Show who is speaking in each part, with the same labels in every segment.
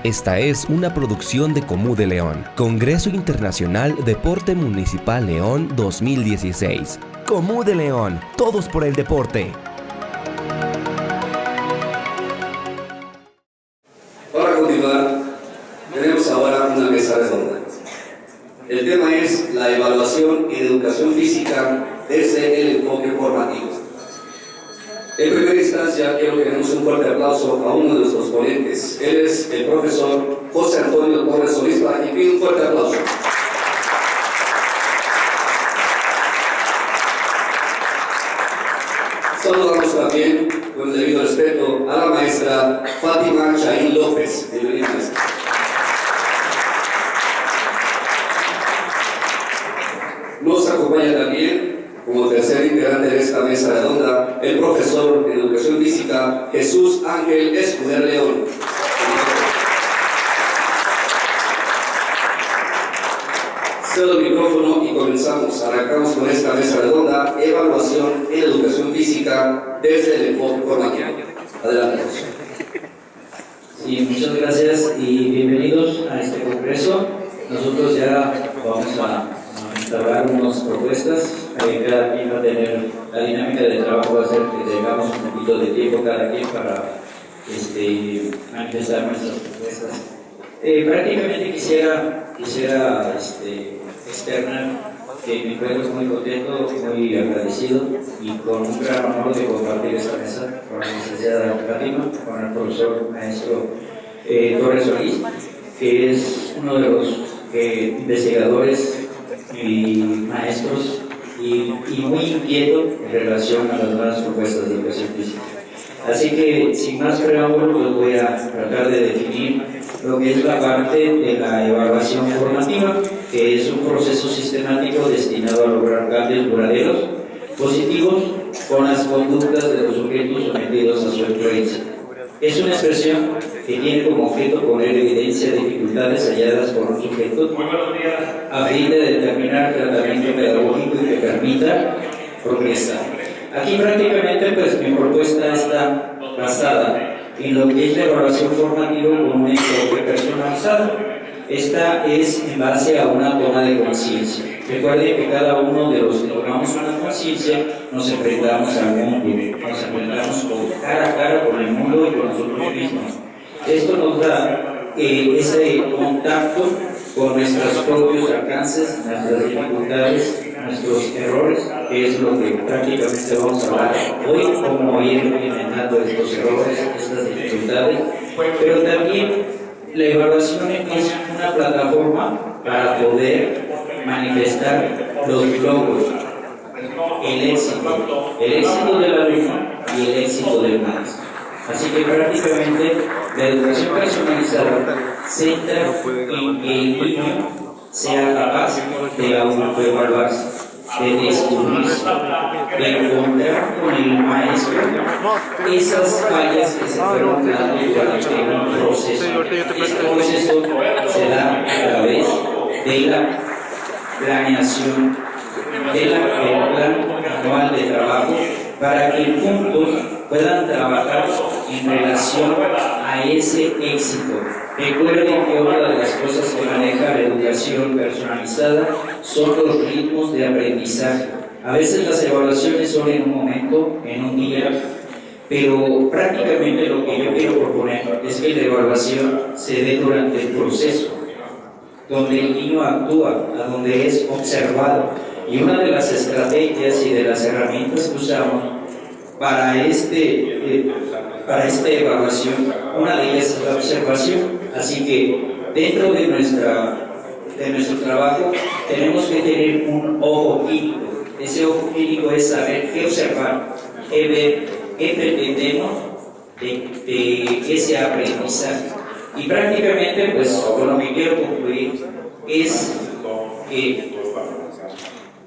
Speaker 1: Esta es una producción de Comú de León, Congreso Internacional Deporte Municipal León 2016. Comú de León, todos por el deporte.
Speaker 2: Para continuar, tenemos ahora una mesa redonda. El tema es la evaluación en educación física desde el enfoque formativo. En primera instancia, quiero que demos un fuerte aplauso a uno de nuestros ponentes. Él es el profesor José Antonio Torres Solís, para quien pido un fuerte aplauso. Saludamos también, con el debido respeto, a la maestra Fátima Chaín López. Bienvenida, maestra. Nos acompaña también, como tercer integrante de esta mesa redonda, el profesor de Educación Física, Jesús Ángel Escuder León. Cedo el micrófono y comenzamos. Arrancamos con esta mesa redonda, evaluación en Educación Física desde el enfoque formativo. Adelante, profesor.
Speaker 3: Sí, muchas gracias y bienvenidos a este congreso. Nosotros ya vamos a instaurar unas propuestas. Cada quien va a tener la dinámica de trabajo, va a ser que tengamos un poquito de tiempo cada quien para manifestar nuestras propuestas. Prácticamente quisiera externar que me encuentro muy contento, muy agradecido y con un gran honor de compartir esta mesa con la licenciada Fátima, con el profesor maestro Torres Solís, que es uno de los investigadores y maestros y muy inquieto en relación a las nuevas propuestas de educación física. Así que, sin más preámbulo, pues voy a tratar de definir lo que es la parte de la evaluación formativa, que es un proceso sistemático destinado a lograr cambios duraderos, positivos, con las conductas de los sujetos sometidos a su influencia. Es una expresión que tiene como objeto poner en evidencia dificultades halladas por un sujeto a fin de determinar tratamiento pedagógico y que permita progresar. Aquí prácticamente pues mi propuesta está basada en lo que es la evaluación formativa con un enfoque personalizado. Esta es en base a una toma de conciencia. Recuerden que cada uno de los que tomamos una conciencia nos enfrentamos al mundo, nos enfrentamos cara a cara con el mundo y con nosotros mismos. Esto nos da ese contacto con nuestros propios alcances, nuestras dificultades, nuestros errores, que es lo que prácticamente vamos a hablar hoy, cómo ir implementando estos errores, estas dificultades, pero también la evaluación es una plataforma para poder manifestar los logros, el éxito del alumno y el éxito del maestro. Así que prácticamente la educación personalizada centra en que el niño sea capaz de autoevaluarse, de descubrirse, de encontrar con el maestro esas fallas que se fueron dando durante un proceso. Este proceso se da a través de la planeación, del plan anual de trabajo, para que juntos puedan trabajar en relación a ese éxito. Recuerden que una de las cosas que maneja la educación personalizada son los ritmos de aprendizaje. A veces las evaluaciones son en un momento, en un día, pero prácticamente lo que yo quiero proponer es que la evaluación se dé durante el proceso, donde el niño actúa, a donde es observado. Y una de las estrategias y de las herramientas que usamos para esta evaluación, una de ellas es la observación. Así que dentro de nuestro trabajo tenemos que tener un ojo clínico. Ese ojo clínico es saber qué observar, qué ver, qué pretendemos de ese aprendizaje. Y prácticamente, pues, con lo que quiero concluir es que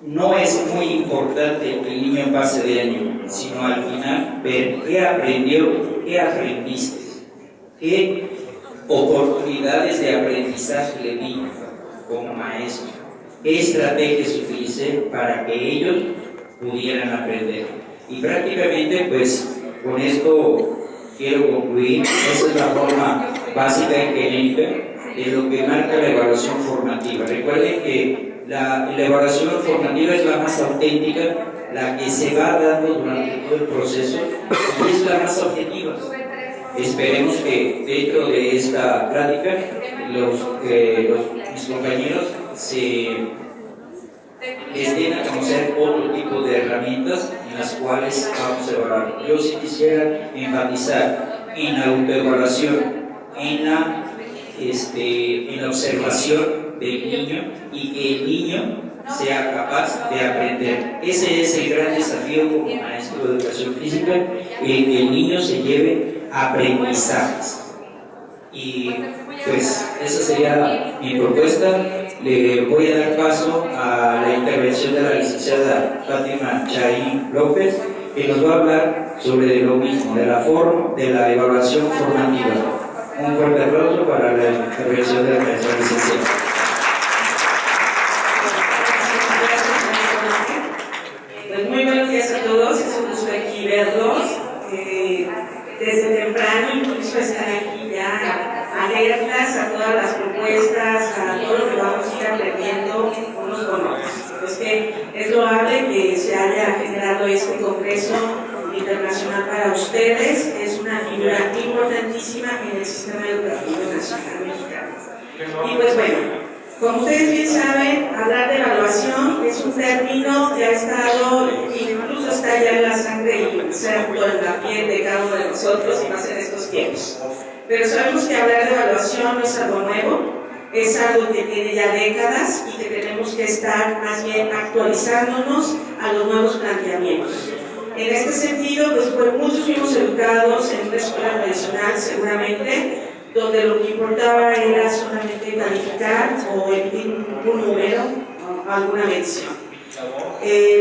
Speaker 3: no es muy importante que el niño pase de año, sino al final ver qué aprendió, qué aprendiste, qué oportunidades de aprendizaje le di como maestro, qué estrategias utilicé para que ellos pudieran aprender. Y prácticamente, pues, con esto quiero concluir. Esa es la forma básica en genérica de lo que marca la evaluación formativa. Recuerden que la evaluación formativa es la más auténtica, la que se va dando durante todo el proceso y es la más objetiva. Esperemos que dentro de esta plática mis compañeros les den a conocer otro tipo de herramientas en las cuales vamos a evaluar. Yo sí quisiera enfatizar en la autoevaluación, en la observación del niño y que el niño sea capaz de aprender. Ese es el gran desafío como maestro de educación física, el que el niño se lleve aprendizajes. Y pues esa sería mi propuesta. Le voy a dar paso a la intervención de la licenciada Fátima Chaín López, que nos va a hablar sobre lo mismo, de la evaluación formativa. Un fuerte aplauso para la intervención de la licenciada.
Speaker 4: Pues muy buenos días a todos, es un gusto aquí verlos. Desde temprano incluso están aquí ya alertas a todas las propuestas, a todo lo que vamos a ir aprendiendo unos con otros. Es que es loable que se haya generado este congreso internacional para ustedes, es una figura importantísima en el sistema educativo nacional mexicano. Y pues bueno, como ustedes bien saben, hablar de evaluación es un término que ha estado, incluso está ya en la sangre y inserto en la piel de cada uno de nosotros y más en estos tiempos. Pero sabemos que hablar de evaluación no es algo nuevo, es algo que tiene ya décadas y que tenemos que estar más bien actualizándonos a los nuevos planteamientos. En este sentido, pues muchos fuimos educados en una escuela tradicional seguramente, donde lo que importaba era solamente calificar o emitir un número o alguna mención.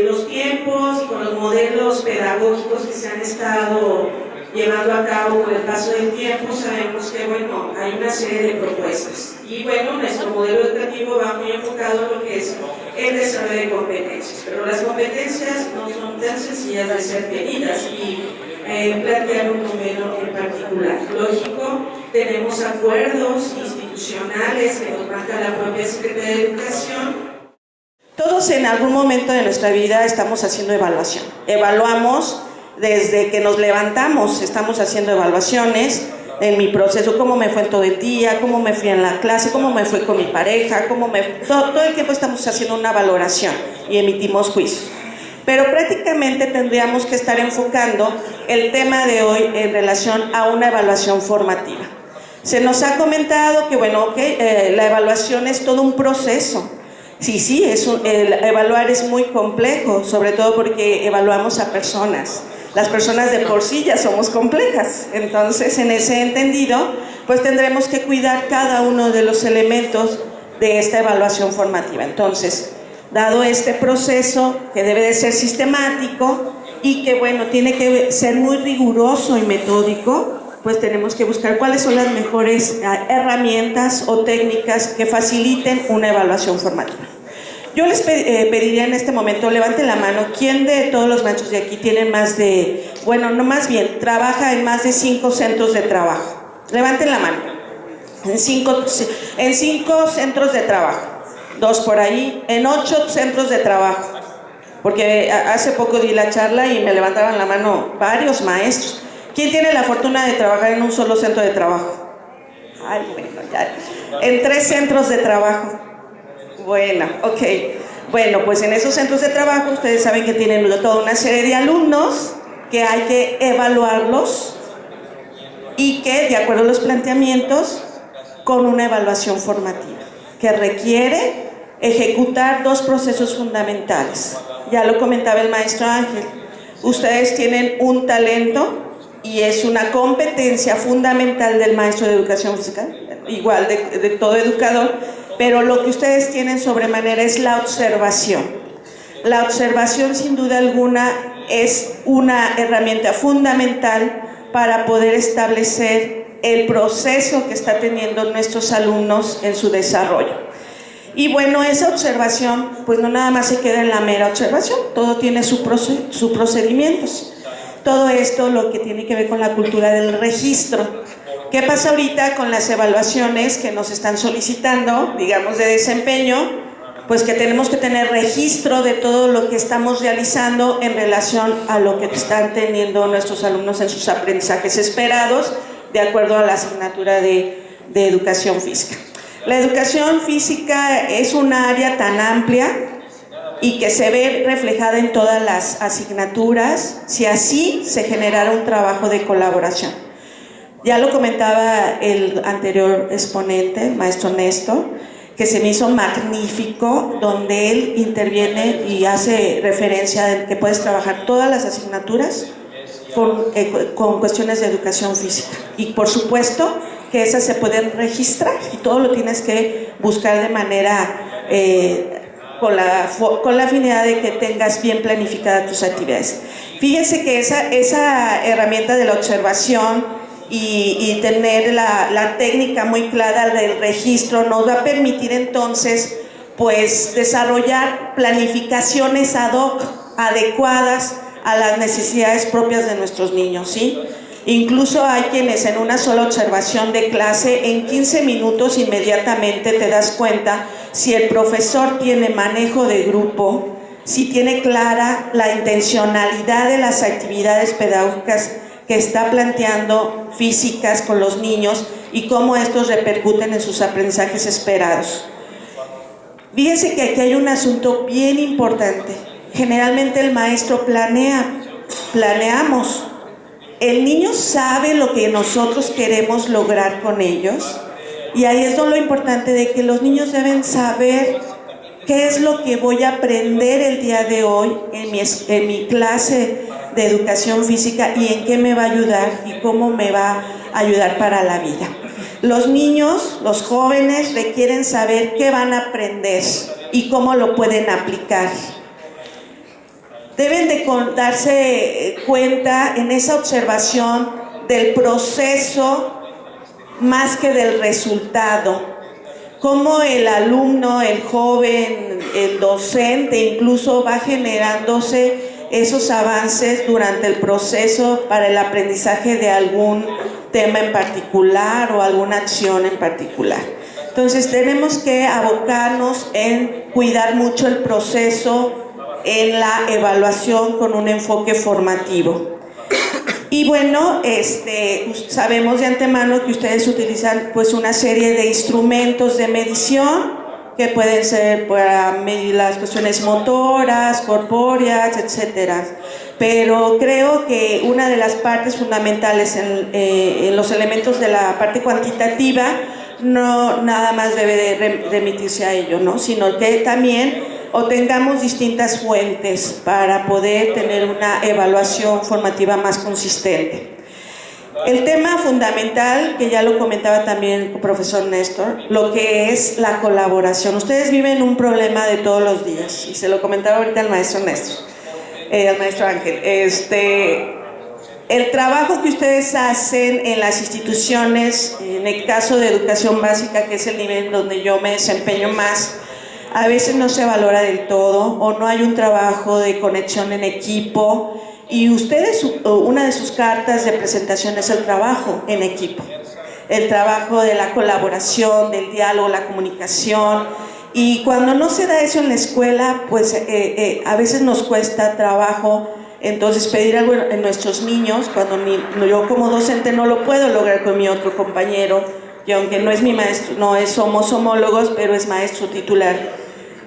Speaker 4: Los tiempos y con los modelos pedagógicos que se han estado llevando a cabo con el paso del tiempo, sabemos que bueno, hay una serie de propuestas. Y bueno, nuestro modelo educativo va muy enfocado en lo que es el desarrollo de competencias, pero las competencias no son tan sencillas de ser medidas y plantear un número en particular. Lógico, tenemos acuerdos institucionales que nos marca la propia Secretaría de Educación. Todos en algún momento de nuestra vida estamos haciendo evaluación. Evaluamos desde que nos levantamos, estamos haciendo evaluaciones en mi proceso, cómo me fue en todo el día, cómo me fui en la clase, cómo me fue con mi pareja, todo el tiempo estamos haciendo una valoración y emitimos juicios. Pero prácticamente tendríamos que estar enfocando el tema de hoy en relación a una evaluación formativa. Se nos ha comentado que bueno, la evaluación es todo un proceso. Sí, evaluar es muy complejo, sobre todo porque evaluamos a personas. Las personas de por sí ya somos complejas, entonces en ese entendido, pues tendremos que cuidar cada uno de los elementos de esta evaluación formativa. Entonces, dado este proceso que debe de ser sistemático y que bueno, tiene que ser muy riguroso y metódico, pues tenemos que buscar cuáles son las mejores herramientas o técnicas que faciliten una evaluación formativa. Yo les pediría en este momento, levanten la mano, ¿quién de todos los maestros de aquí tiene trabaja en más de 5 centros de trabajo? Levanten la mano. En 5 centros de trabajo, 2 por ahí, en 8 centros de trabajo, porque hace poco di la charla y me levantaron la mano varios maestros. ¿Quién tiene la fortuna de trabajar en un solo centro de trabajo? Ay, bueno, ya. En 3 centros de trabajo. Bueno, ok. Bueno, pues en esos centros de trabajo ustedes saben que tienen toda una serie de alumnos que hay que evaluarlos y que, de acuerdo a los planteamientos, con una evaluación formativa que requiere ejecutar 2 procesos fundamentales. Ya lo comentaba el maestro Ángel. Ustedes tienen un talento y es una competencia fundamental del maestro de educación física, igual de todo educador, pero lo que ustedes tienen sobremanera es la observación. La observación, sin duda alguna, es una herramienta fundamental para poder establecer el proceso que está teniendo nuestros alumnos en su desarrollo. Y bueno, esa observación, pues no nada más se queda en la mera observación, todo tiene sus procedimientos. Todo esto lo que tiene que ver con la cultura del registro. ¿Qué pasa ahorita con las evaluaciones que nos están solicitando, digamos, de desempeño? Pues que tenemos que tener registro de todo lo que estamos realizando en relación a lo que están teniendo nuestros alumnos en sus aprendizajes esperados, de acuerdo a la asignatura de educación física. La educación física es un área tan amplia y que se ve reflejada en todas las asignaturas, si así se generara un trabajo de colaboración. Ya lo comentaba el anterior exponente, el maestro Néstor, que se me hizo magnífico, donde él interviene y hace referencia de que puedes trabajar todas las asignaturas con cuestiones de educación física. Y por supuesto que esas se pueden registrar y todo lo tienes que buscar de manera con la afinidad de que tengas bien planificadas tus actividades. Fíjense que esa herramienta de la observación y tener la técnica muy clara del registro nos va a permitir entonces pues desarrollar planificaciones ad hoc adecuadas a las necesidades propias de nuestros niños, ¿sí? Incluso hay quienes en una sola observación de clase, en 15 minutos inmediatamente te das cuenta si el profesor tiene manejo de grupo, si tiene clara la intencionalidad de las actividades pedagógicas que está planteando físicas con los niños y cómo estos repercuten en sus aprendizajes esperados. Fíjense que aquí hay un asunto bien importante. Generalmente el maestro planeamos. El niño sabe lo que nosotros queremos lograr con ellos y ahí es lo importante de que los niños deben saber qué es lo que voy a aprender el día de hoy en mi clase de educación física y en qué me va a ayudar y cómo me va a ayudar para la vida. Los niños, los jóvenes requieren saber qué van a aprender y cómo lo pueden aplicar. Deben de darse cuenta en esa observación del proceso más que del resultado. Cómo el alumno, el joven, el docente incluso va generándose esos avances durante el proceso para el aprendizaje de algún tema en particular o alguna acción en particular. Entonces tenemos que abocarnos en cuidar mucho el proceso en la evaluación con un enfoque formativo. Y bueno, sabemos de antemano que ustedes utilizan pues una serie de instrumentos de medición que pueden ser para medir las cuestiones motoras, corpóreas, etcétera. Pero creo que una de las partes fundamentales en los elementos de la parte cuantitativa no nada más debe de remitirse a ello, ¿no? Sino que también tengamos distintas fuentes para poder tener una evaluación formativa más consistente. El tema fundamental, que ya lo comentaba también el profesor Néstor, lo que es la colaboración. Ustedes viven un problema de todos los días, y se lo comentaba ahorita al maestro Néstor, al maestro Ángel. El trabajo que ustedes hacen en las instituciones, en el caso de educación básica, que es el nivel donde yo me desempeño más, a veces no se valora del todo o no hay un trabajo de conexión en equipo y ustedes, una de sus cartas de presentación es el trabajo en equipo, el trabajo de la colaboración, del diálogo, la comunicación. Y cuando no se da eso en la escuela, pues a veces nos cuesta trabajo entonces pedir algo en nuestros niños, cuando yo como docente no lo puedo lograr con mi otro compañero, y aunque no es mi maestro, somos homólogos, pero es maestro titular.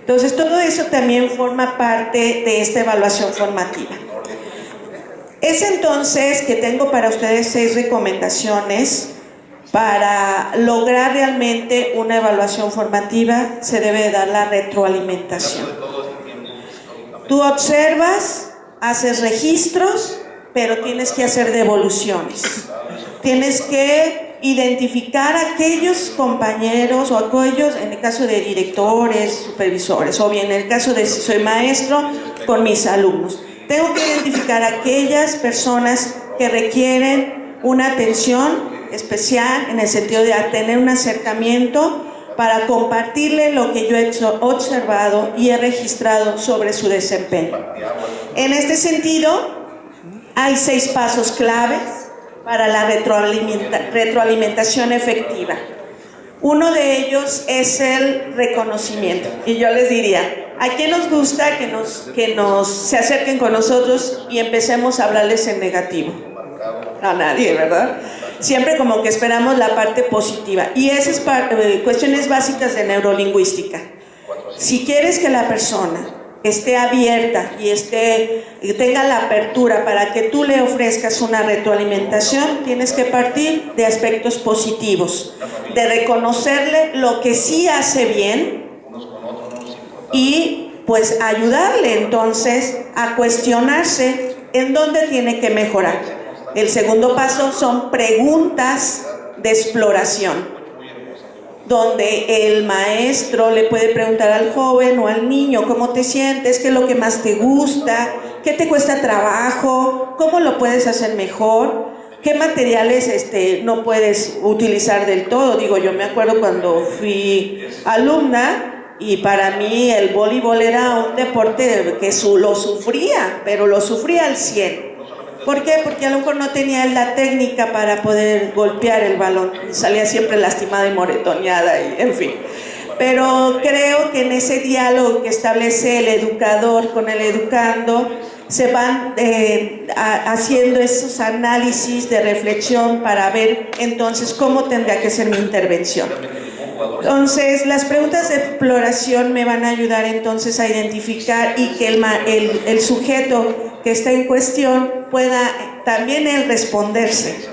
Speaker 4: Entonces todo eso también forma parte de esta evaluación formativa. Es entonces que tengo para ustedes 6 recomendaciones para lograr realmente una evaluación formativa. Se debe de dar la retroalimentación. Tú observas, haces registros, pero tienes que hacer devoluciones. Tienes que identificar a aquellos compañeros o aquellos, en el caso de directores, supervisores, o bien en el caso de si soy maestro, con mis alumnos. Tengo que identificar a aquellas personas que requieren una atención especial en el sentido de tener un acercamiento para compartirle lo que yo he observado y he registrado sobre su desempeño. En este sentido, hay 6 pasos claves para la retroalimentación efectiva. Uno de ellos es el reconocimiento. Y yo les diría, ¿a quién nos gusta que se acerquen con nosotros y empecemos a hablarles en negativo? A nadie, ¿verdad? Siempre como que esperamos la parte positiva. Y esas es cuestiones básicas de neurolingüística. Si quieres que la persona esté abierta y tenga la apertura para que tú le ofrezcas una retroalimentación, tienes que partir de aspectos positivos, de reconocerle lo que sí hace bien y pues ayudarle entonces a cuestionarse en dónde tiene que mejorar. El segundo paso son preguntas de exploración, donde el maestro le puede preguntar al joven o al niño cómo te sientes, qué es lo que más te gusta, qué te cuesta trabajo, cómo lo puedes hacer mejor, qué materiales no puedes utilizar del todo. Digo, yo me acuerdo cuando fui alumna y para mí el voleibol era un deporte que lo sufría, pero lo sufría al 100%. ¿Por qué? Porque a lo mejor no tenía la técnica para poder golpear el balón. Salía siempre lastimada y moretoneada, y en fin. Pero creo que en ese diálogo que establece el educador con el educando, se van haciendo esos análisis de reflexión para ver entonces cómo tendría que ser mi intervención. Entonces, las preguntas de exploración me van a ayudar entonces a identificar y que el sujeto que está en cuestión pueda también él responderse,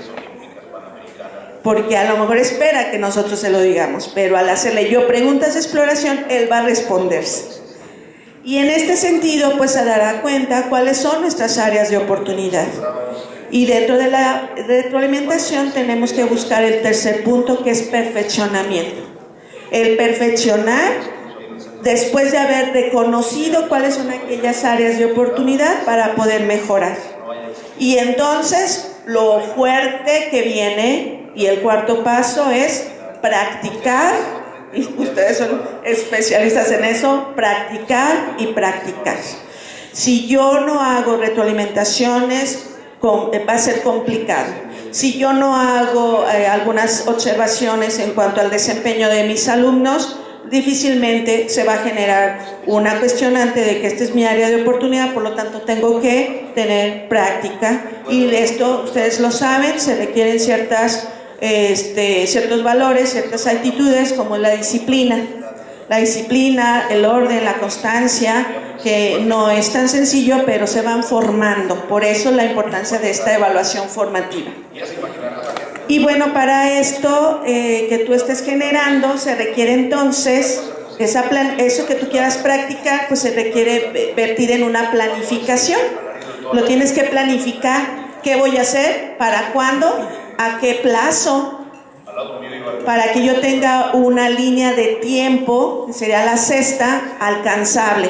Speaker 4: porque a lo mejor espera que nosotros se lo digamos, pero al hacerle yo preguntas de exploración, él va a responderse. Y en este sentido, pues se dará cuenta cuáles son nuestras áreas de oportunidad. Y dentro de la retroalimentación tenemos que buscar el tercer punto, que es perfeccionamiento. El perfeccionar después de haber reconocido cuáles son aquellas áreas de oportunidad para poder mejorar. Y entonces lo fuerte que viene, y el cuarto paso es practicar, y ustedes son especialistas en eso, practicar y practicar. Si yo no hago retroalimentaciones, va a ser complicado. Si yo no hago algunas observaciones en cuanto al desempeño de mis alumnos, difícilmente se va a generar una cuestionante de que esta es mi área de oportunidad, por lo tanto tengo que tener práctica, y esto ustedes lo saben, se requieren ciertos valores, ciertas actitudes, como la disciplina, el orden, la constancia, que no es tan sencillo, pero se van formando. Por eso la importancia de esta evaluación formativa. Y bueno, para esto que tú estés generando, se requiere entonces, eso que tú quieras practicar, pues se requiere vertir en una planificación. Lo tienes que planificar, ¿qué voy a hacer? ¿Para cuándo? ¿A qué plazo? Para que yo tenga una línea de tiempo, que sería la sexta, alcanzable.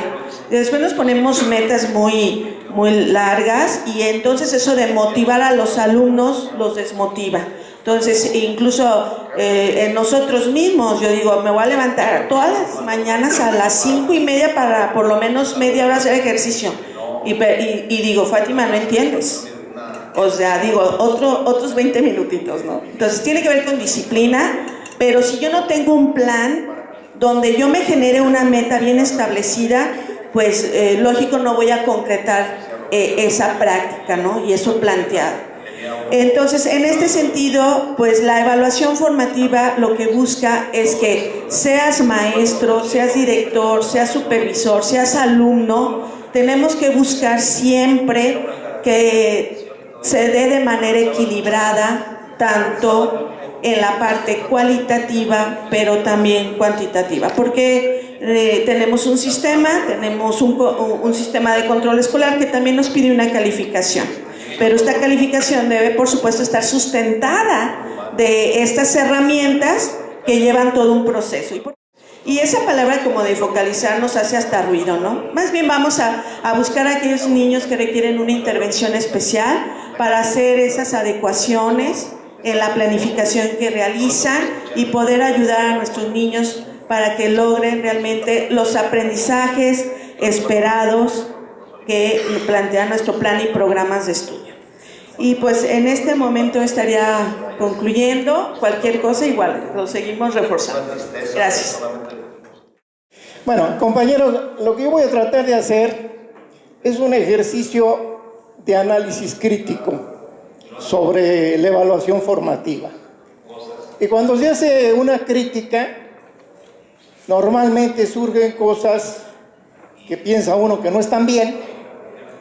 Speaker 4: Y después nos ponemos metas muy largas, y entonces eso de motivar a los alumnos los desmotiva. Entonces, incluso en nosotros mismos, yo digo, me voy a levantar todas las mañanas a las 5:30 para por lo menos media hora hacer ejercicio. Y digo, Fátima, no entiendes. O sea, digo, otros 20 minutitos, ¿no? Entonces, tiene que ver con disciplina, pero si yo no tengo un plan donde yo me genere una meta bien establecida, pues lógico, no voy a concretar esa práctica, ¿no? Y eso planteado. Entonces, en este sentido, pues la evaluación formativa lo que busca es que seas maestro, seas director, seas supervisor, seas alumno, tenemos que buscar siempre que se dé de manera equilibrada, tanto en la parte cualitativa, pero también cuantitativa, porque tenemos un sistema de control escolar que también nos pide una calificación. Pero esta calificación debe, por supuesto, estar sustentada de estas herramientas que llevan todo un proceso. Y esa palabra como de focalizar nos hace hasta ruido, ¿no? Más bien vamos a buscar a aquellos niños que requieren una intervención especial para hacer esas adecuaciones en la planificación que realizan y poder ayudar a nuestros niños para que logren realmente los aprendizajes esperados que plantea nuestro plan y programas de estudio. Y pues en este momento estaría concluyendo. Cualquier cosa igual, lo seguimos reforzando. Gracias.
Speaker 5: Bueno, compañeros, lo que yo voy a tratar de hacer es un ejercicio de análisis crítico sobre la evaluación formativa. Y cuando se hace una crítica, normalmente surgen cosas que piensa uno que no están bien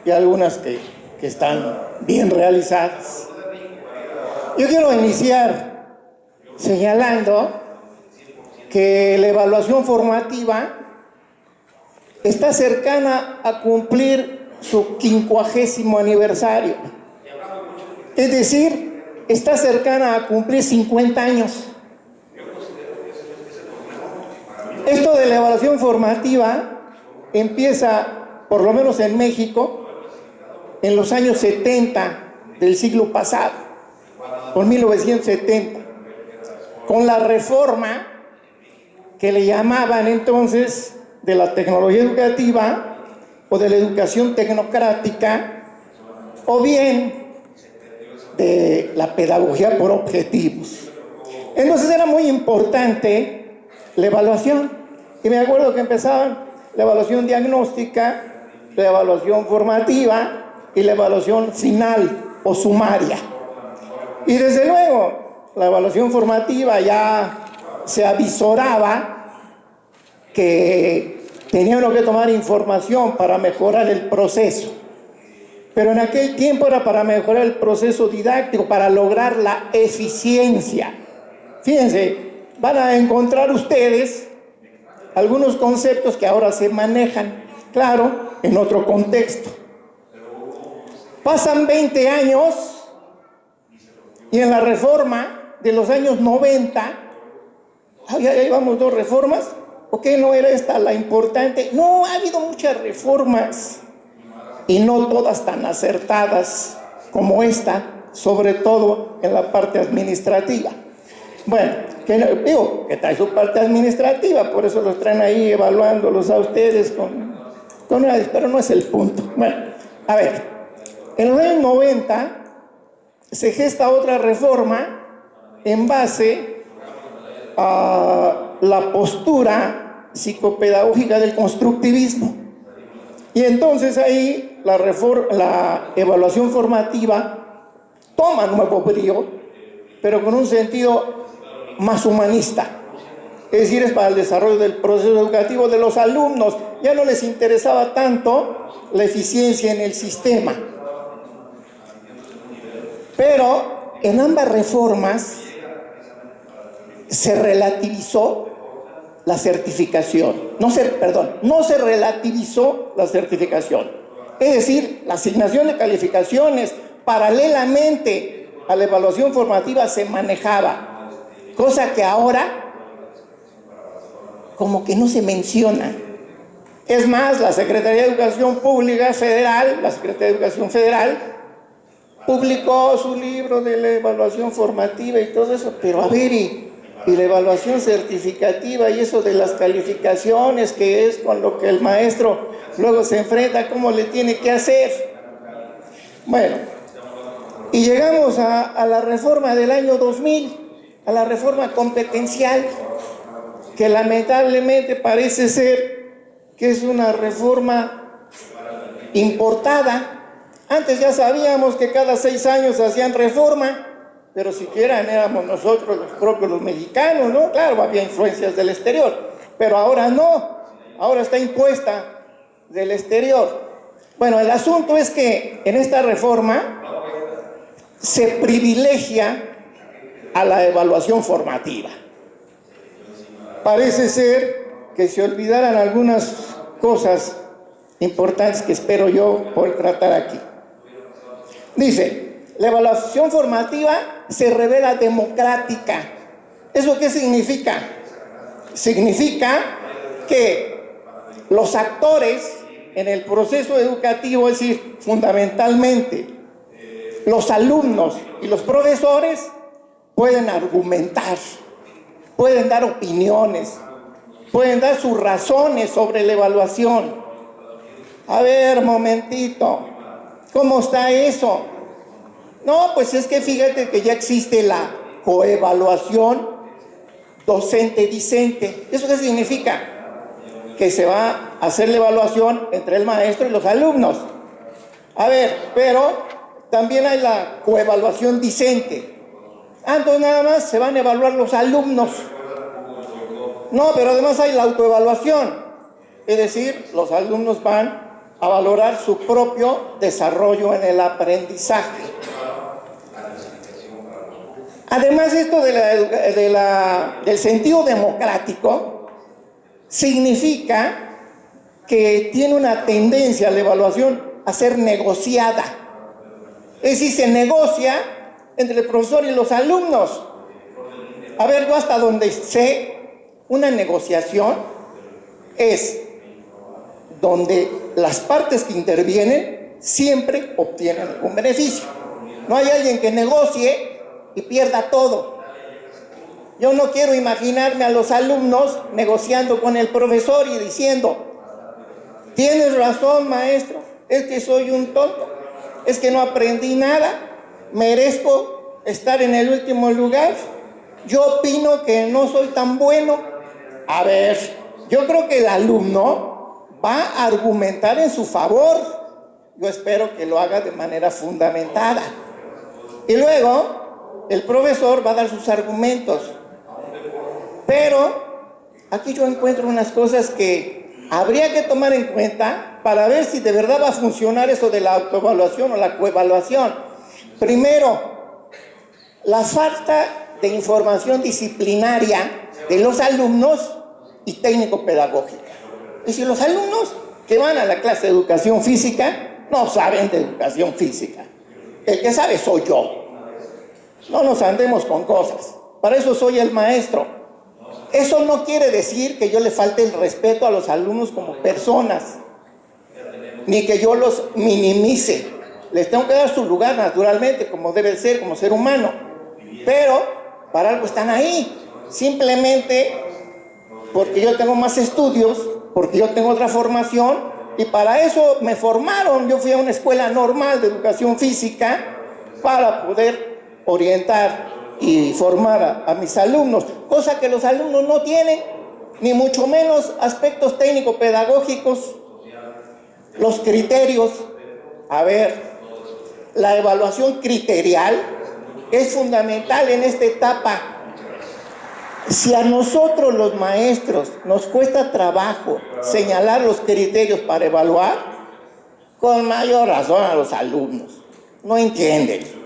Speaker 5: y algunas que están bien realizadas. Yo quiero iniciar señalando que la evaluación formativa está cercana a cumplir su 50º aniversario. Es decir, está cercana a cumplir 50 años. Esto de la evaluación formativa empieza, por lo menos en México, en los años 70 del siglo pasado, por 1970, con la reforma que le llamaban entonces de la tecnología educativa o de la educación tecnocrática, o bien de la pedagogía por objetivos. Entonces era muy importante la evaluación, y me acuerdo que empezaban la evaluación diagnóstica, la evaluación formativa y la evaluación final o sumaria. Y desde luego, la evaluación formativa ya se avisoraba que tenía uno que tomar información para mejorar el proceso. Pero en aquel tiempo era para mejorar el proceso didáctico, para lograr la eficiencia. Fíjense, van a encontrar ustedes algunos conceptos que ahora se manejan, claro, en otro contexto. Pasan 20 años y en la reforma de los años 90, ya llevamos 2 reformas, ¿por qué no era esta la importante? No, ha habido muchas reformas y no todas tan acertadas como esta, sobre todo en la parte administrativa. Bueno, que trae su parte administrativa, por eso los traen ahí evaluándolos a ustedes pero no es el punto. Bueno, a ver, en los años 90 se gesta otra reforma en base a la postura psicopedagógica del constructivismo. Y entonces ahí la evaluación formativa toma nuevo brío, pero con un sentido más humanista. Es decir, es para el desarrollo del proceso educativo de los alumnos. Ya no les interesaba tanto la eficiencia en el sistema. Pero en ambas reformas se relativizó la certificación. No se relativizó la certificación. Es decir, la asignación de calificaciones paralelamente a la evaluación formativa se manejaba, cosa que ahora como que no se menciona. Es más, la Secretaría de Educación Pública Federal, la Secretaría de Educación Federal, publicó su libro de la evaluación formativa y todo eso, pero a ver, y la evaluación certificativa y eso de las calificaciones, que es con lo que el maestro luego se enfrenta, ¿cómo le tiene que hacer? Bueno, y llegamos a la reforma del año 2000, a la reforma competencial, que lamentablemente parece ser que es una reforma importada. Antes ya sabíamos que cada 6 años hacían reforma, pero siquiera éramos nosotros los propios los mexicanos, ¿no? Claro, había influencias del exterior, pero ahora no, ahora está impuesta del exterior. Bueno, el asunto es que en esta reforma se privilegia a la evaluación formativa. Parece ser que se olvidaran algunas cosas importantes que espero yo poder tratar aquí. Dice, la evaluación formativa se revela democrática. ¿Eso qué significa? Significa que los actores en el proceso educativo, es decir, fundamentalmente los alumnos y los profesores, pueden argumentar, pueden dar opiniones, pueden dar sus razones sobre la evaluación. A ver, momentito, ¿cómo está eso? No, pues es que fíjate que ya existe la coevaluación docente-discente. ¿Eso qué significa? Que se va a hacer la evaluación entre el maestro y los alumnos. A ver, pero también hay la coevaluación discente. Entonces nada más se van a evaluar los alumnos. No, pero además hay la autoevaluación. Es decir, los alumnos van a valorar su propio desarrollo en el aprendizaje. Además, esto del sentido democrático significa que tiene una tendencia la evaluación a ser negociada. Es decir, se negocia entre el profesor y los alumnos. A ver, yo hasta donde sé, una negociación es donde las partes que intervienen siempre obtienen algún beneficio. No hay alguien que negocie y pierda todo. Yo no quiero imaginarme a los alumnos negociando con el profesor y diciendo: tienes razón, maestro, es que soy un tonto, es que no aprendí nada, merezco estar en el último lugar, yo opino que no soy tan bueno. A ver, yo creo que el alumno va a argumentar en su favor. Yo espero que lo haga de manera fundamentada. Y luego el profesor va a dar sus argumentos. Pero aquí yo encuentro unas cosas que habría que tomar en cuenta para ver si de verdad va a funcionar eso de la autoevaluación o la coevaluación. Primero, la falta de información disciplinaria de los alumnos y técnico-pedagógica. Es decir, los alumnos que van a la clase de educación física no saben de educación física. El que sabe soy yo. No nos andemos con cosas. Para eso soy el maestro. Eso no quiere decir que yo le falte el respeto a los alumnos como personas, ni que yo los minimice. Les tengo que dar su lugar naturalmente, como debe ser, como ser humano. Pero para algo están ahí. Simplemente porque yo tengo más estudios, porque yo tengo otra formación, y para eso me formaron. Yo fui a una escuela normal de educación física para poder orientar y formar a mis alumnos, cosa que los alumnos no tienen, ni mucho menos aspectos técnico-pedagógicos, los criterios. A ver, la evaluación criterial es fundamental en esta etapa. Si a nosotros los maestros nos cuesta trabajo señalar los criterios para evaluar, con mayor razón a los alumnos. No entienden.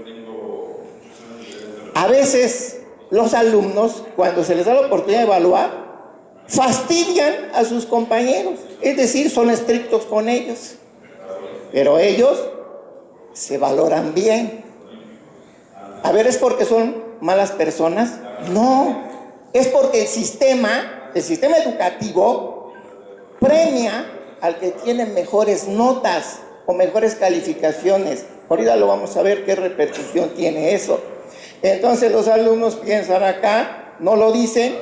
Speaker 5: A veces los alumnos, cuando se les da la oportunidad de evaluar, fastidian a sus compañeros, es decir, son estrictos con ellos. Pero ellos se valoran bien. A ver, ¿es porque son malas personas? No. Es porque el sistema educativo premia al que tiene mejores notas o mejores calificaciones. Ahorita lo vamos a ver qué repercusión tiene eso. Entonces los alumnos piensan acá, no lo dicen,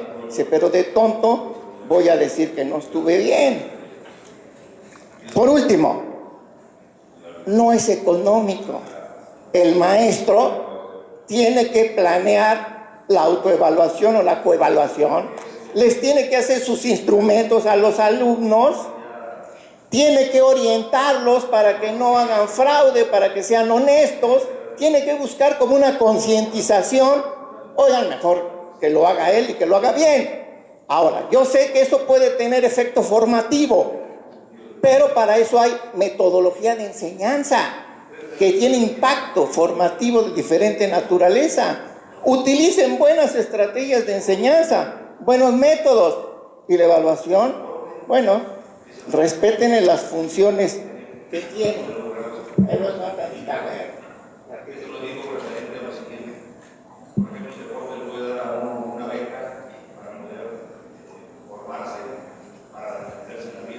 Speaker 5: pero de tonto voy a decir que no estuve bien. Por último, no es económico. El maestro tiene que planear la autoevaluación o la coevaluación, les tiene que hacer sus instrumentos a los alumnos, tiene que orientarlos para que no hagan fraude, para que sean honestos, tiene que buscar como una concientización. Oigan, mejor que lo haga él y que lo haga bien. Ahora, yo sé que eso puede tener efecto formativo, pero para eso hay metodología de enseñanza que tiene impacto formativo de diferente naturaleza. Utilicen buenas estrategias de enseñanza, buenos métodos, y la evaluación, bueno, respeten las funciones que tienen.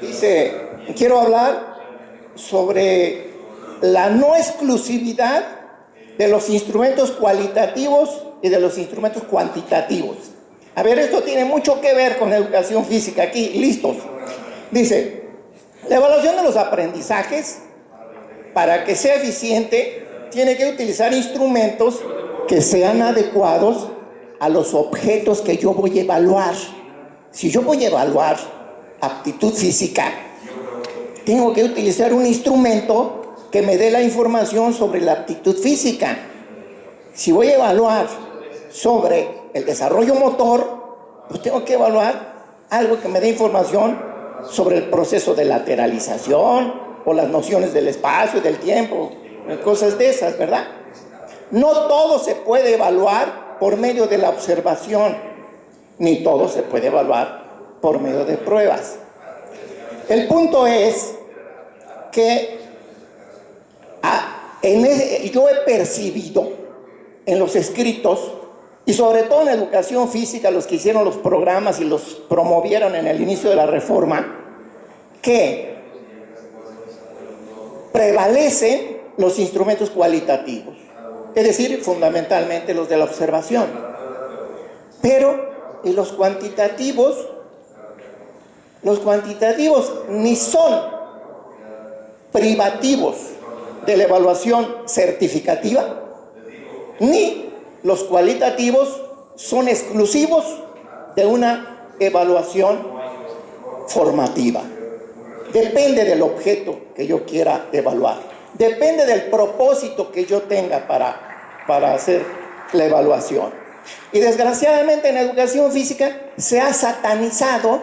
Speaker 5: Dice, quiero hablar sobre la no exclusividad de los instrumentos cualitativos y de los instrumentos cuantitativos. A ver, esto tiene mucho que ver con educación física. Aquí, listos. Dice, la evaluación de los aprendizajes, para que sea eficiente, tiene que utilizar instrumentos que sean adecuados a los objetos que yo voy a evaluar. Si yo voy a evaluar aptitud física, tengo que utilizar un instrumento que me dé la información sobre la aptitud física. Si voy a evaluar sobre el desarrollo motor, pues tengo que evaluar algo que me dé información sobre el proceso de lateralización o las nociones del espacio y del tiempo, cosas de esas, ¿verdad? No todo se puede evaluar por medio de la observación, ni todo se puede evaluar por medio de pruebas. El punto es que yo he percibido en los escritos, y sobre todo en educación física, los que hicieron los programas y los promovieron en el inicio de la reforma, que prevalecen los instrumentos cualitativos, es decir, fundamentalmente los de la observación. Pero, ¿y los cuantitativos? Los cuantitativos ni son privativos de la evaluación certificativa, ni los cualitativos son exclusivos de una evaluación formativa. Depende del objeto que yo quiera evaluar. Depende del propósito que yo tenga para hacer la evaluación. Y desgraciadamente en educación física se ha satanizado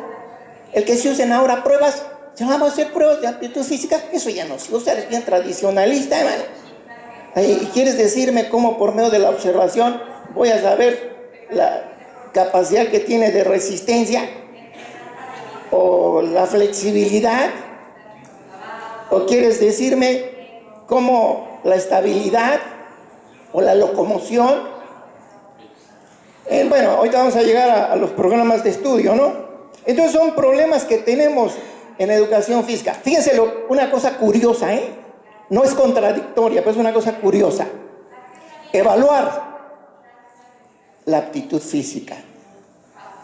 Speaker 5: el que se usen ahora pruebas. Si vamos a hacer pruebas de aptitud física, eso ya no se usa, eres bien tradicionalista, hermano. ¿Y quieres decirme cómo por medio de la observación voy a saber la capacidad que tiene de resistencia o la flexibilidad? ¿O quieres decirme cómo la estabilidad o la locomoción? Bueno, ahorita vamos a llegar a los programas de estudio, ¿no? Entonces son problemas que tenemos en educación física. Fíjense una cosa curiosa, no es contradictoria, pero es una cosa curiosa. Evaluar la aptitud física,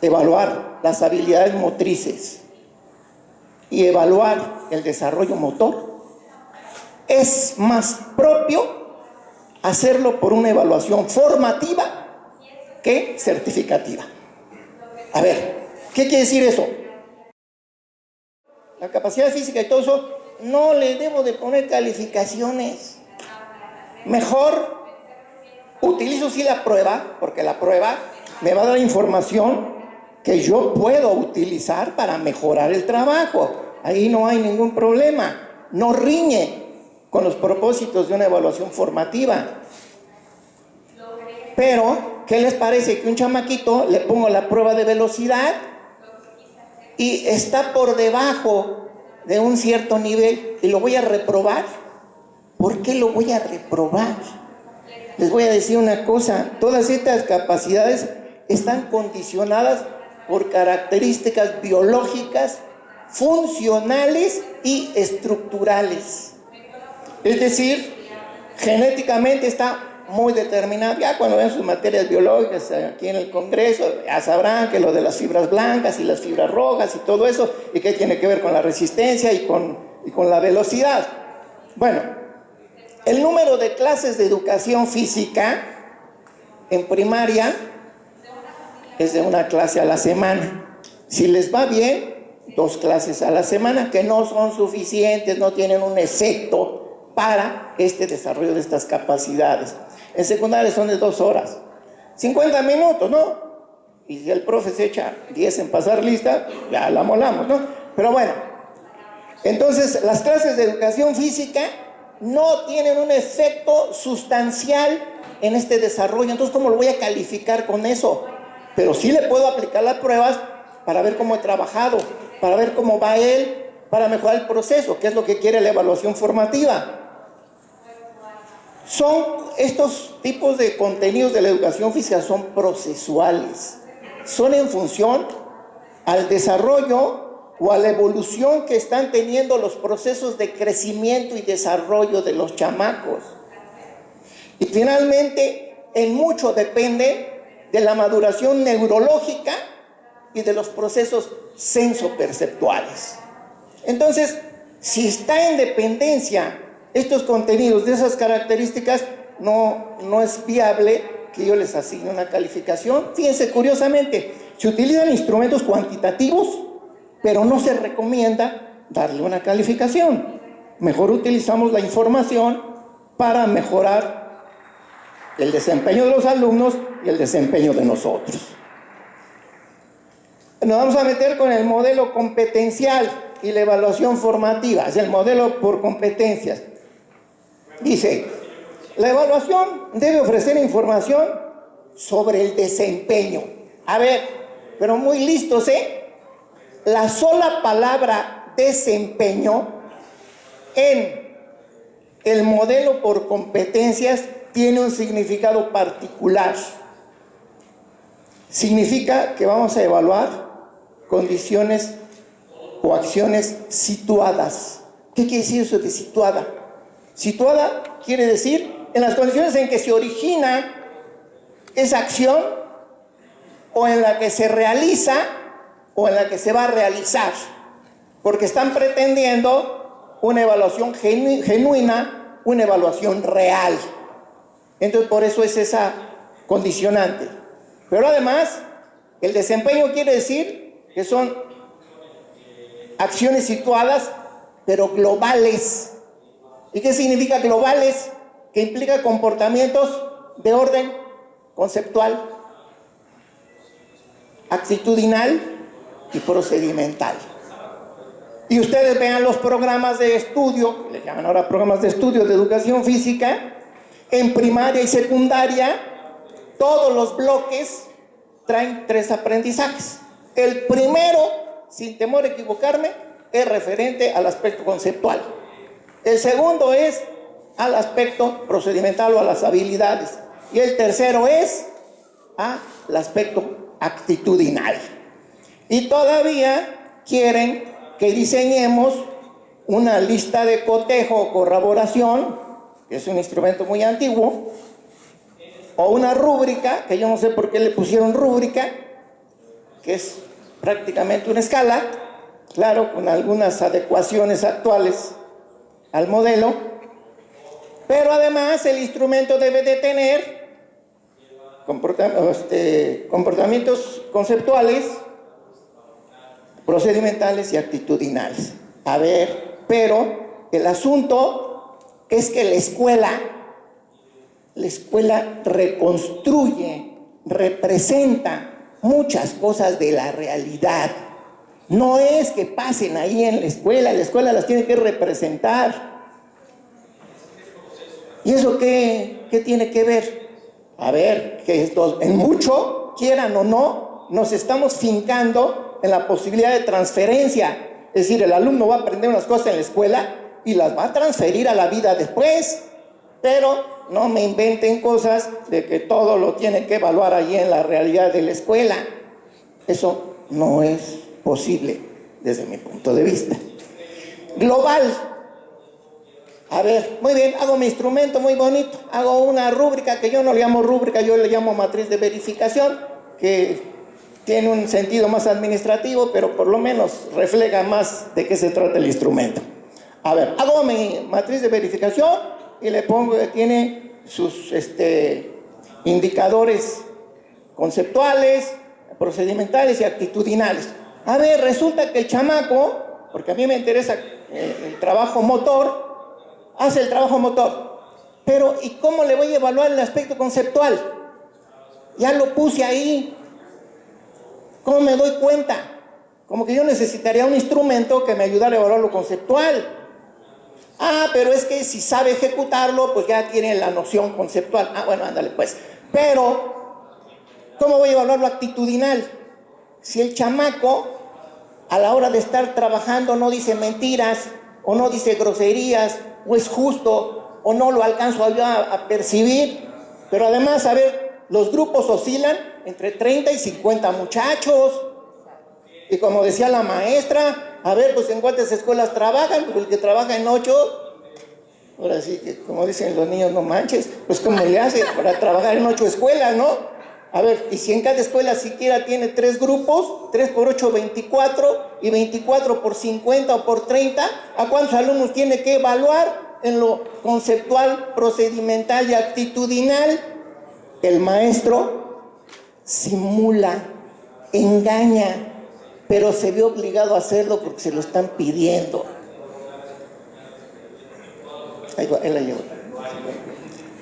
Speaker 5: evaluar las habilidades motrices y evaluar el desarrollo motor, es más propio hacerlo por una evaluación formativa que certificativa. A ver, ¿qué quiere decir eso? La capacidad física y todo eso, no le debo de poner calificaciones. Mejor utilizo sí la prueba, porque la prueba me va a dar información que yo puedo utilizar para mejorar el trabajo. Ahí no hay ningún problema. No riñe con los propósitos de una evaluación formativa. Pero, ¿qué les parece que un chamaquito le pongo la prueba de velocidad y está por debajo de un cierto nivel y lo voy a reprobar? ¿Por qué lo voy a reprobar? Les voy a decir una cosa, todas estas capacidades están condicionadas por características biológicas, funcionales y estructurales. Es decir, genéticamente está muy determinado. Ya cuando ven sus materias biológicas aquí en el Congreso, ya sabrán que lo de las fibras blancas y las fibras rojas y todo eso, y qué tiene que ver con la resistencia y con la velocidad. Bueno, el número de clases de educación física en primaria es de una clase a la semana. Si les va bien, 2 clases a la semana, que no son suficientes, no tienen un efecto para este desarrollo de estas capacidades. En secundaria son de 2 horas, 50 minutos, ¿no? Y si el profe se echa 10 en pasar lista, ya la molamos, ¿no? Pero bueno, entonces las clases de educación física no tienen un efecto sustancial en este desarrollo. Entonces, ¿cómo lo voy a calificar con eso? Pero sí le puedo aplicar las pruebas para ver cómo he trabajado, para ver cómo va él, para mejorar el proceso, que es lo que quiere la evaluación formativa. Estos tipos de contenidos de la educación física son procesuales, son en función al desarrollo o a la evolución que están teniendo los procesos de crecimiento y desarrollo de los chamacos. Y finalmente, en mucho depende de la maduración neurológica y de los procesos sensoperceptuales. Entonces, si está en dependencia estos contenidos de esas características, no es viable que yo les asigne una calificación. Fíjense, curiosamente, se utilizan instrumentos cuantitativos, pero no se recomienda darle una calificación. Mejor utilizamos la información para mejorar el desempeño de los alumnos y el desempeño de nosotros. Nos vamos a meter con el modelo competencial y la evaluación formativa, es el modelo por competencias. Dice, la evaluación debe ofrecer información sobre el desempeño. A ver, pero muy listos, ¿eh? La sola palabra desempeño en el modelo por competencias tiene un significado particular. Significa que vamos a evaluar condiciones o acciones situadas. ¿Qué quiere decir eso de situada? Situada quiere decir en las condiciones en que se origina esa acción, o en la que se realiza, o en la que se va a realizar, porque están pretendiendo una evaluación genuina, una evaluación real. Entonces, por eso es esa condicionante. Pero además, el desempeño quiere decir que son acciones situadas, pero globales. ¿Y qué significa globales? Que implica comportamientos de orden conceptual, actitudinal y procedimental. Y ustedes vean los programas de estudio, le llaman ahora programas de estudio de educación física, en primaria y secundaria, todos los bloques traen 3 aprendizajes. El primero, sin temor a equivocarme, es referente al aspecto conceptual. El segundo es al aspecto procedimental o a las habilidades. Y el tercero es al aspecto actitudinal. Y todavía quieren que diseñemos una lista de cotejo o corroboración, que es un instrumento muy antiguo, o una rúbrica, que yo no sé por qué le pusieron rúbrica, que es prácticamente una escala, claro, con algunas adecuaciones actuales al modelo, pero además el instrumento debe de tener comportamientos conceptuales, procedimentales y actitudinales. A ver, pero el asunto es que la escuela reconstruye, representa muchas cosas de la realidad. No es que pasen ahí en la escuela las tiene que representar. ¿Y eso qué tiene que ver? A ver, que esto, en mucho, quieran o no, nos estamos fincando en la posibilidad de transferencia. Es decir, el alumno va a aprender unas cosas en la escuela y las va a transferir a la vida después. Pero no me inventen cosas de que todo lo tiene que evaluar allí en la realidad de la escuela. Eso no es posible desde mi punto de vista. Global. A ver, muy bien, hago mi instrumento muy bonito, hago una rúbrica que yo no le llamo rúbrica, yo le llamo matriz de verificación, que tiene un sentido más administrativo, pero por lo menos refleja más de qué se trata el instrumento. A ver, hago mi matriz de verificación y le pongo que tiene sus indicadores conceptuales, procedimentales y actitudinales. A ver, resulta que el chamaco, porque a mí me interesa el trabajo motor, hace el trabajo motor, pero ¿y cómo le voy a evaluar el aspecto conceptual? Ya lo puse ahí. ¿Cómo me doy cuenta? Como que yo necesitaría un instrumento que me ayudara a evaluar lo conceptual. Pero es que si sabe ejecutarlo, pues ya tiene la noción conceptual. Bueno, ándale pues. Pero, ¿cómo voy a evaluar lo actitudinal? Si el chamaco, a la hora de estar trabajando, no dice mentiras, o no dice groserías, o es justo, o no lo alcanzo a percibir. Pero además, a ver, los grupos oscilan entre 30 y 50 muchachos. Y como decía la maestra, a ver, pues en cuántas escuelas trabajan, pues el que trabaja en 8, ahora sí que como dicen los niños, no manches, pues cómo le hace para trabajar en 8 escuelas, ¿no? A ver, y si en cada escuela siquiera tiene 3 grupos, 3 por 8, 24, y 24 por 50 o por 30, ¿a cuántos alumnos tiene que evaluar? en lo conceptual, procedimental y actitudinal, el maestro simula, engaña, pero se ve obligado a hacerlo porque se lo están pidiendo. Ahí va, él la lleva.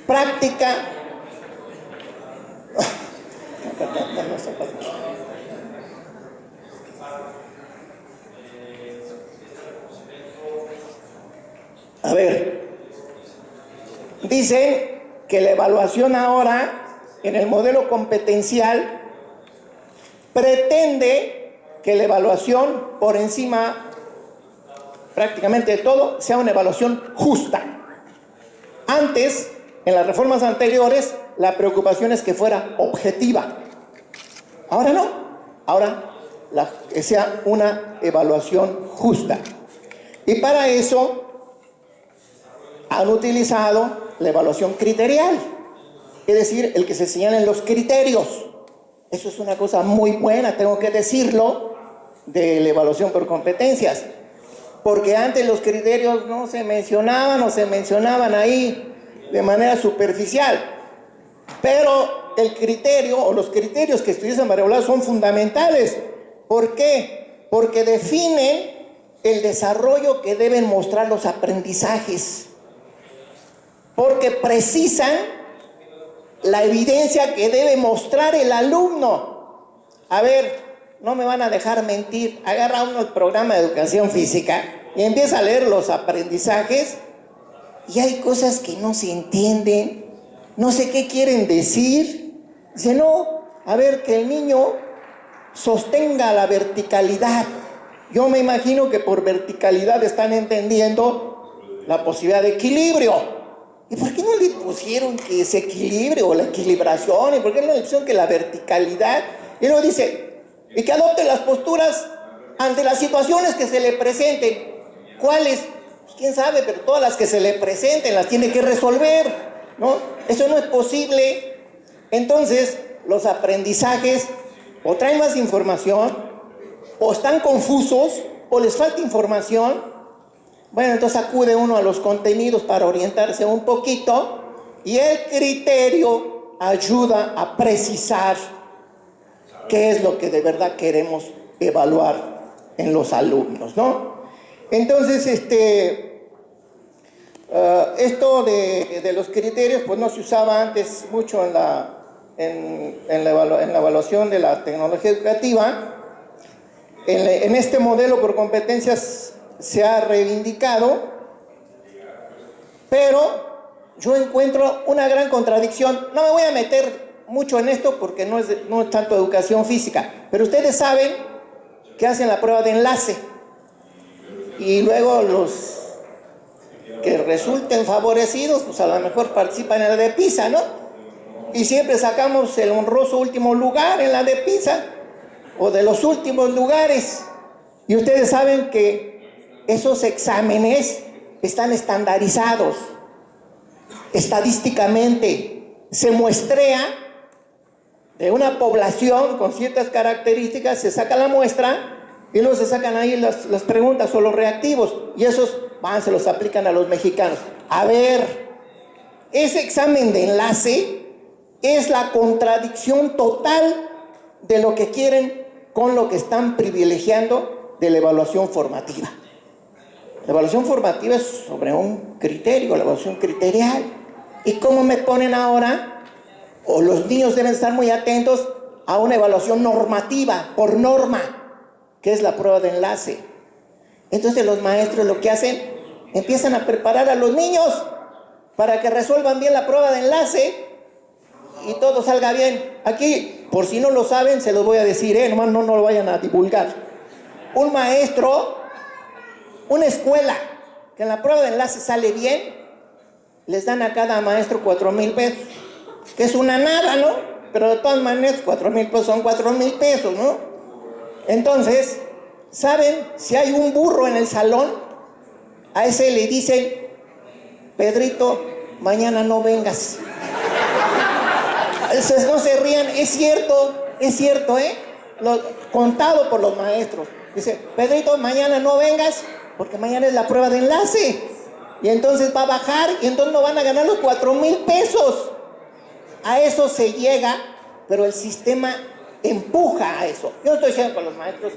Speaker 5: Práctica. A ver, dicen que la evaluación ahora, en el modelo competencial, pretende que la evaluación por encima prácticamente de todo sea una evaluación justa. Antes, en las reformas anteriores, la preocupación es que fuera objetiva. Ahora no, ahora que sea una evaluación justa. Y para eso han utilizado la evaluación criterial, es decir, el que se señalen los criterios. Eso es una cosa muy buena, tengo que decirlo, de la evaluación por competencias, porque antes los criterios no se mencionaban o se mencionaban ahí de manera superficial, pero el criterio o los criterios que estudian para evaluar son fundamentales. ¿Por qué? Porque definen el desarrollo que deben mostrar los aprendizajes, porque precisan la evidencia que debe mostrar el alumno. A ver, no me van a dejar mentir. Agarra uno el programa de educación física y empieza a leer los aprendizajes y hay cosas que no se entienden, no sé qué quieren decir. Dice, no, a ver, que el niño sostenga la verticalidad. Yo me imagino que por verticalidad están entendiendo la posibilidad de equilibrio. ¿Y por qué no le pusieron que ese equilibrio o la equilibración? ¿Y por qué no le pusieron que la verticalidad? Y luego dice, y que adopte las posturas ante las situaciones que se le presenten. ¿Cuáles? Pues quién sabe, pero todas las que se le presenten las tiene que resolver, ¿no? Eso no es posible. Entonces, los aprendizajes o traen más información, o están confusos, o les falta información. Bueno, entonces acude uno a los contenidos para orientarse un poquito y el criterio ayuda a precisar qué es lo que de verdad queremos evaluar en los alumnos, ¿no? Entonces, esto de los criterios, pues no se usaba antes mucho en la evaluación de la tecnología educativa. En este modelo por competencias se ha reivindicado, pero yo encuentro una gran contradicción. No me voy a meter mucho en esto porque no es tanto educación física, pero ustedes saben que hacen la prueba de enlace y luego los que resulten favorecidos, pues a lo mejor participan en la de PISA, ¿no? Y siempre sacamos el honroso último lugar en la de PISA o de los últimos lugares. Y ustedes saben que esos exámenes están estandarizados. Estadísticamente se muestrea de una población con ciertas características, se saca la muestra y luego se sacan ahí las preguntas o los reactivos y esos se los aplican a los mexicanos. A ver, ese examen de enlace es la contradicción total de lo que quieren con lo que están privilegiando de la evaluación formativa. La evaluación formativa es sobre un criterio, la evaluación criterial. ¿Y cómo me ponen ahora? O los niños deben estar muy atentos a una evaluación normativa, por norma, que es la prueba de enlace. Entonces los maestros lo que hacen, empiezan a preparar a los niños para que resuelvan bien la prueba de enlace y todo salga bien. Aquí, por si no lo saben, se los voy a decir, nomás no lo vayan a divulgar. Un maestro, una escuela que en la prueba de enlace sale bien, les dan a cada maestro 4,000 pesos, que es una nada, ¿no? Pero de todas maneras 4,000 pesos son 4,000 pesos, ¿no? Entonces, ¿saben? Si hay un burro en el salón, a ese le dicen, Pedrito, mañana no vengas. Entonces, no se rían, es cierto, contado por los maestros. Dice, Pedrito, mañana no vengas, porque mañana es la prueba de enlace. Y entonces va a bajar y entonces no van a ganar los 4,000 pesos. A eso se llega, pero el sistema empuja a eso. Yo no estoy diciendo que los maestros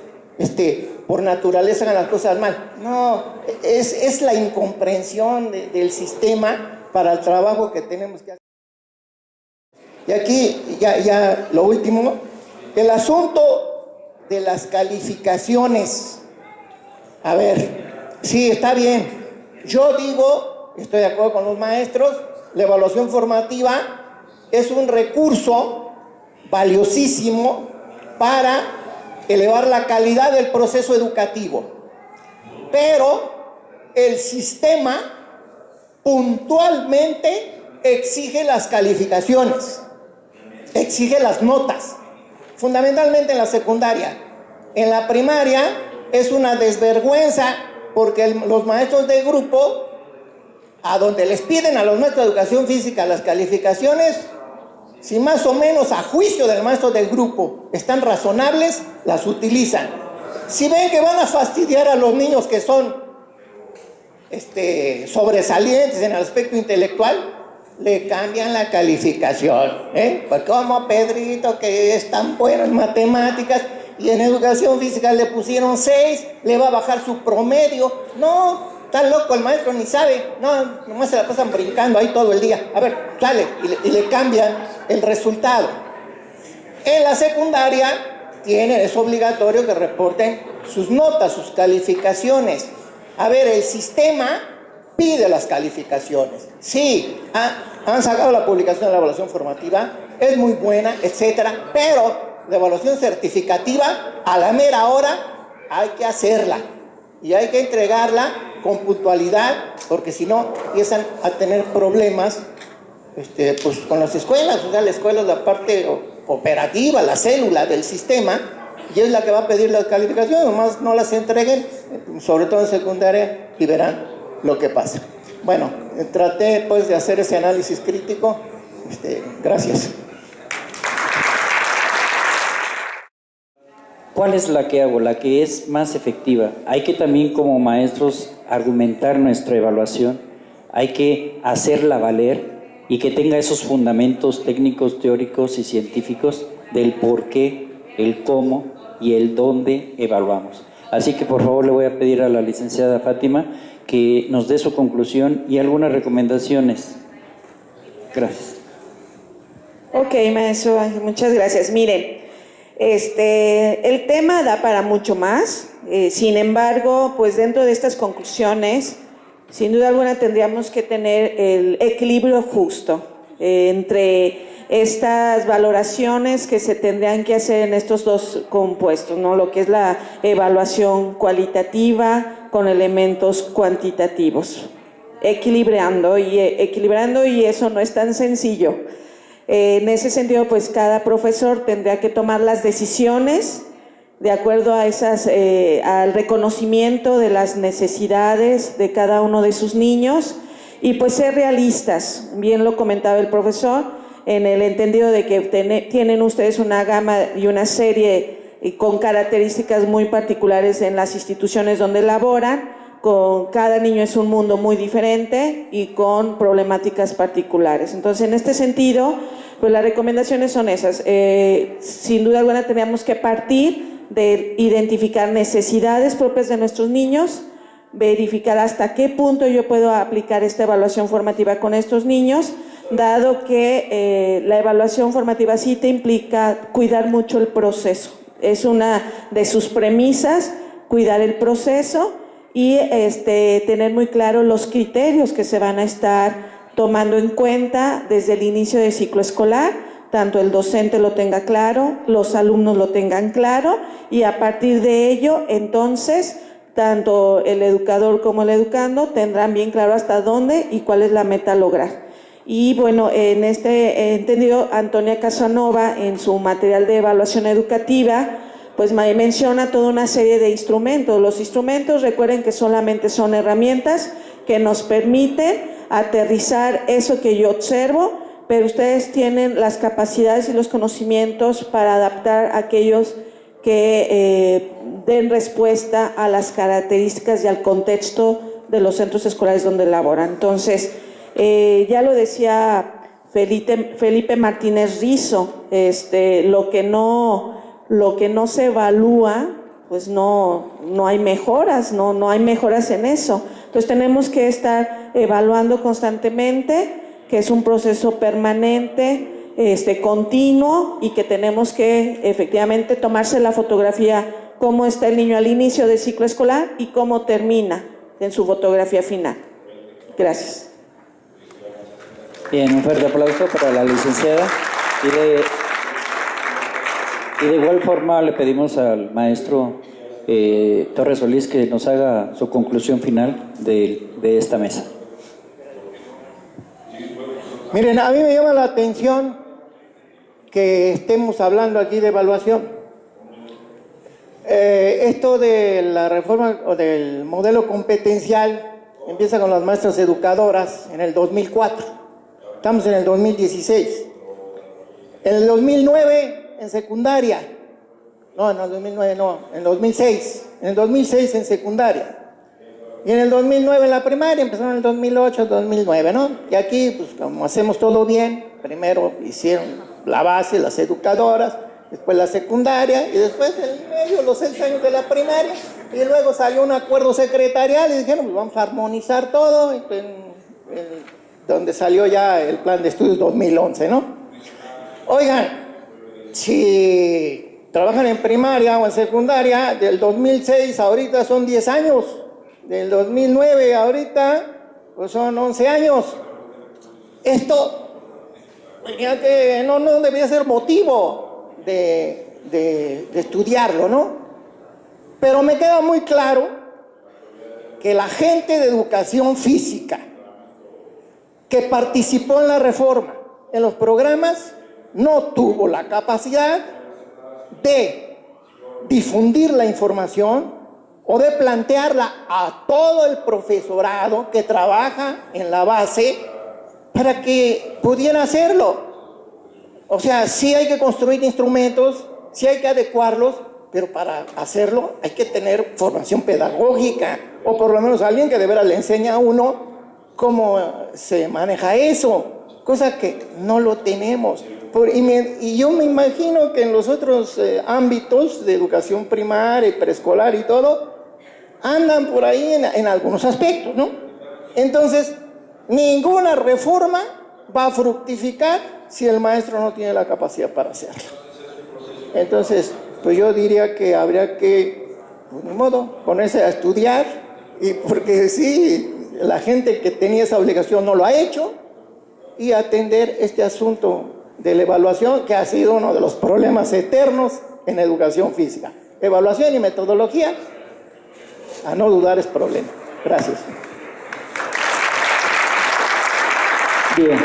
Speaker 5: por naturaleza hagan las cosas mal. No, es la incomprensión del sistema para el trabajo que tenemos que hacer. Y aquí ya lo último, el asunto de las calificaciones. A ver, sí, está bien. Yo digo, estoy de acuerdo con los maestros, la evaluación formativa es un recurso valiosísimo para elevar la calidad del proceso educativo. Pero el sistema puntualmente exige las calificaciones, exige las notas, fundamentalmente en la secundaria. En la primaria es una desvergüenza porque los maestros de grupo, a donde les piden a los maestros de educación física las calificaciones, si más o menos a juicio del maestro del grupo están razonables, las utilizan. Si ven que van a fastidiar a los niños que son sobresalientes en el aspecto intelectual, le cambian la calificación. Pues como Pedrito, que es tan bueno en matemáticas y en educación física le pusieron 6, le va a bajar su promedio. No, está loco el maestro, ni sabe. No, nomás se la pasan brincando ahí todo el día. A ver, sale, y le cambian el resultado. En la secundaria es obligatorio que reporten sus notas, sus calificaciones. A ver, el sistema pide las calificaciones. Sí, han sacado la publicación de la evaluación formativa, es muy buena, etcétera, pero la evaluación certificativa, a la mera hora, hay que hacerla. Y hay que entregarla con puntualidad, porque si no, empiezan a tener problemas pues con las escuelas. O sea, la escuela es la parte operativa, la célula del sistema, y es la que va a pedir las calificaciones. Nomás no las entreguen, sobre todo en secundaria, y verán lo que pasa. Bueno, traté pues de hacer ese análisis crítico. Gracias.
Speaker 6: ¿Cuál es la que hago? La que es más efectiva. Hay que también como maestros argumentar nuestra evaluación, hay que hacerla valer y que tenga esos fundamentos técnicos, teóricos y científicos del por qué, el cómo y el dónde evaluamos. Así que por favor le voy a pedir a la licenciada Fátima que nos dé su conclusión y algunas recomendaciones. Gracias.
Speaker 4: Ok, maestro, muchas gracias. Miren, el tema da para mucho más. Sin embargo, pues dentro de estas conclusiones, sin duda alguna tendríamos que tener el equilibrio justo entre estas valoraciones que se tendrían que hacer en estos dos compuestos, ¿no? Lo que es la evaluación cualitativa con elementos cuantitativos, equilibrando y eso no es tan sencillo. En ese sentido, pues cada profesor tendría que tomar las decisiones de acuerdo a al reconocimiento de las necesidades de cada uno de sus niños y pues ser realistas. Bien lo comentaba el profesor, en el entendido de que tienen ustedes una gama y una serie con características muy particulares en las instituciones donde laboran. Con cada niño es un mundo muy diferente y con problemáticas particulares. Entonces, en este sentido, pues las recomendaciones son esas. Sin duda alguna tenemos que partir de identificar necesidades propias de nuestros niños, verificar hasta qué punto yo puedo aplicar esta evaluación formativa con estos niños, dado que la evaluación formativa sí te implica cuidar mucho el proceso. Es una de sus premisas, cuidar el proceso y tener muy claro los criterios que se van a estar tomando en cuenta desde el inicio del ciclo escolar, tanto el docente lo tenga claro, los alumnos lo tengan claro y a partir de ello, entonces, tanto el educador como el educando tendrán bien claro hasta dónde y cuál es la meta a lograr. Y bueno, en este entendido, Antonia Casanova, en su material de evaluación educativa, pues menciona toda una serie de instrumentos. Los instrumentos, recuerden que solamente son herramientas que nos permiten aterrizar eso que yo observo, pero ustedes tienen las capacidades y los conocimientos para adaptar aquellos que den respuesta a las características y al contexto de los centros escolares donde laboran. Entonces, ya lo decía Felipe Martínez Rizo, lo que no se evalúa, pues no hay mejoras, no hay mejoras en eso. Entonces tenemos que estar evaluando constantemente, que es un proceso permanente, continuo, y que tenemos que efectivamente tomarse la fotografía, cómo está el niño al inicio del ciclo escolar y cómo termina en su fotografía final. Gracias.
Speaker 6: Bien, un fuerte aplauso para la licenciada. Y de igual forma le pedimos al maestro Torres Solís que nos haga su conclusión final de esta mesa.
Speaker 5: Miren, a mí me llama la atención que estemos hablando aquí de evaluación. Esto de la reforma o del modelo competencial empieza con las maestras educadoras en el 2004. Estamos en el 2016. En el 2009 en secundaria. No, en el 2009 no, en el 2006. En el 2006 en secundaria. Y en el 2009 en la primaria, empezaron en el 2008, 2009, ¿no? Y aquí, pues como hacemos todo bien, primero hicieron la base, las educadoras, después la secundaria, y después en medio los 6 años de la primaria, y luego salió un acuerdo secretarial y dijeron, pues vamos a armonizar todo, donde salió ya el plan de estudios 2011, ¿no? Oigan, si trabajan en primaria o en secundaria, del 2006 ahorita son 10 años, del 2009 ahorita pues son 11 años. Esto que no debería ser motivo de estudiarlo, ¿no? Pero me queda muy claro que la gente de educación física que participó en la reforma, en los programas, no tuvo la capacidad de difundir la información o de plantearla a todo el profesorado que trabaja en la base para que pudiera hacerlo. O sea, sí hay que construir instrumentos, sí hay que adecuarlos, pero para hacerlo hay que tener formación pedagógica, o por lo menos alguien que de veras le enseña a uno cómo se maneja eso, cosa que no lo tenemos. Y yo me imagino que en los otros ámbitos de educación primaria y preescolar y todo, andan por ahí en algunos aspectos, ¿no? Entonces, ninguna reforma va a fructificar si el maestro no tiene la capacidad para hacerlo. Entonces, pues yo diría que habría que, pues ni modo, ponerse a estudiar, y porque sí, la gente que tenía esa obligación no lo ha hecho, y atender este asunto de la evaluación, que ha sido uno de los problemas eternos en educación física. Evaluación y metodología, a no dudar, es problema. Gracias.
Speaker 6: Bien,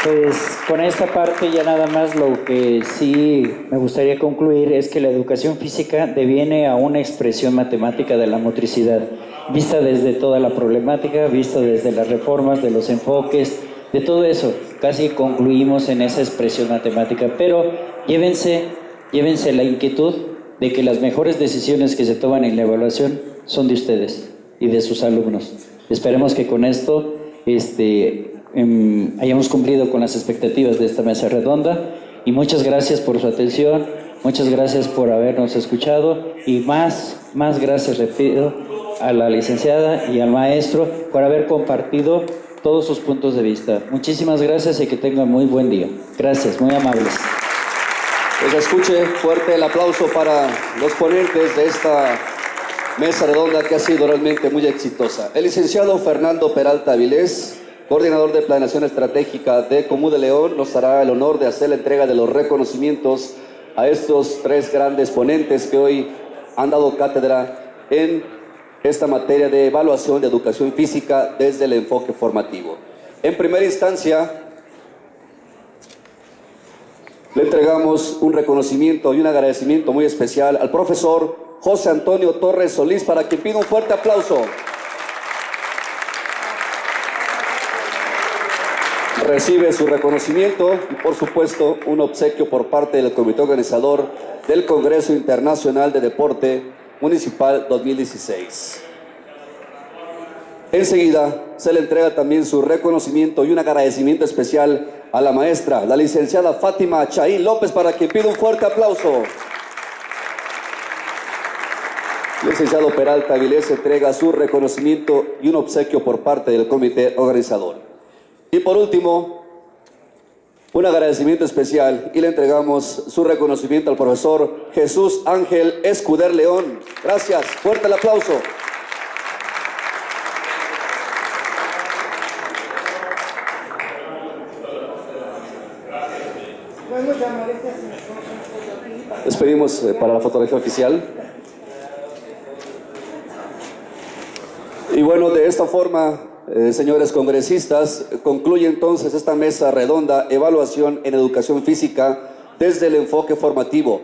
Speaker 6: pues con esta parte ya nada más lo que sí me gustaría concluir es que la educación física deviene a una expresión matemática de la motricidad, vista desde toda la problemática, vista desde las reformas, de los enfoques, de todo eso. Casi concluimos en esa expresión matemática, pero llévense la inquietud de que las mejores decisiones que se toman en la evaluación son de ustedes y de sus alumnos. Esperemos que con esto hayamos cumplido con las expectativas de esta mesa redonda, y muchas gracias por su atención, muchas gracias por habernos escuchado, y más gracias le pido a la licenciada y al maestro por haber compartido todos sus puntos de vista. Muchísimas gracias y que tengan muy buen día. Gracias, muy amables.
Speaker 2: Pues escuche fuerte el aplauso para los ponentes de esta mesa redonda que ha sido realmente muy exitosa. El licenciado Fernando Peralta Avilés, coordinador de Planeación Estratégica de Comú de León, nos hará el honor de hacer la entrega de los reconocimientos a estos 3 grandes ponentes que hoy han dado cátedra en esta materia de evaluación de educación física desde el enfoque formativo. En primera instancia, le entregamos un reconocimiento y un agradecimiento muy especial al profesor José Antonio Torres Solís, para quien pido un fuerte aplauso. Recibe su reconocimiento y, por supuesto, un obsequio por parte del comité organizador del Congreso Internacional de Deporte Municipal 2016. Enseguida se le entrega también su reconocimiento y un agradecimiento especial a la maestra, la licenciada Fátima Chaín López, para quien pido un fuerte aplauso. Licenciado Peralta Avilés entrega su reconocimiento y un obsequio por parte del comité organizador. Y por último, un agradecimiento especial y le entregamos su reconocimiento al profesor Jesús Ángel Escuder León. Gracias, fuerte el aplauso. Les pedimos para la fotografía oficial. Y bueno, de esta forma, señores congresistas, concluye entonces esta mesa redonda, evaluación en educación física desde el enfoque formativo.